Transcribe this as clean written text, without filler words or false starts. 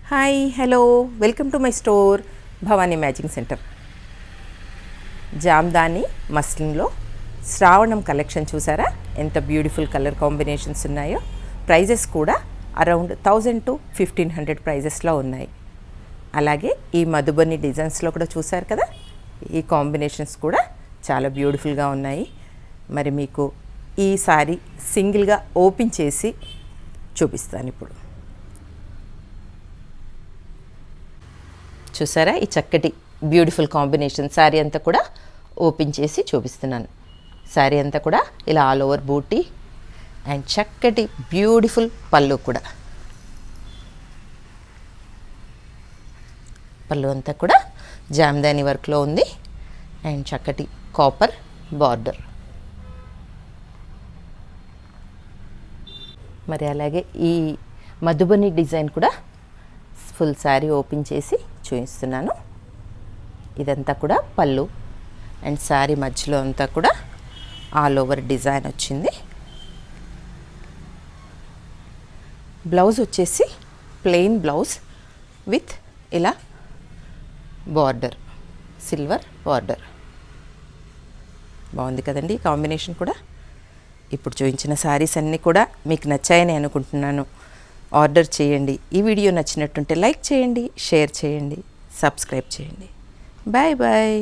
Hi hello welcome to my store Bhavani matching centre. Jamdani మస్లిన్లో శ్రావణం collection చూసారా, ఎంత బ్యూటిఫుల్ కలర్ కాంబినేషన్స్ ఉన్నాయో. ప్రైజెస్ కూడా అరౌండ్ 1000 to 1500 ప్రైజెస్లో ఉన్నాయి. అలాగే ఈ మధుబని డిజైన్స్లో కూడా చూసారు కదా, ఈ కాంబినేషన్స్ కూడా చాలా బ్యూటిఫుల్గా ఉన్నాయి. మరి మీకు ఈ సారీ సింగిల్గా ఓపెన్ చేసి చూపిస్తాను ఇప్పుడు. చూసారా, ఈ చక్కటి బ్యూటిఫుల్ కాంబినేషన్ శారీ అంతా కూడా ఓపెన్ చేసి చూపిస్తున్నాను. శారీ అంతా కూడా ఇలా ఆల్ ఓవర్ బూటీ అండ్ చక్కటి బ్యూటిఫుల్ పళ్ళు కూడా. పళ్ళు అంతా కూడా జామ్దాని వర్క్లో ఉంది అండ్ చక్కటి కాపర్ బార్డర్. మరి అలాగే ఈ మధుబని డిజైన్ కూడా ఫుల్ శారీ ఓపెన్ చేసి చూపిస్తున్నాను. ఇదంతా కూడా పళ్ళు అండ్ శారీ మధ్యలో అంతా కూడా ఆల్ ఓవర్ డిజైన్ వచ్చింది. బ్లౌజ్ వచ్చేసి ప్లెయిన్ బ్లౌజ్ విత్ ఇలా బార్డర్, సిల్వర్ బార్డర్. బాగుంది కదండి కాంబినేషన్ కూడా. ఇప్పుడు చూపించిన శారీస్ అన్నీ కూడా మీకు నచ్చాయని అనుకుంటున్నాను. ఆర్డర్ చేయండి. ఈ వీడియో నచ్చినట్టుంటే లైక్ చేయండి, షేర్ చేయండి, సబ్స్క్రైబ్ చేయండి. Bye bye.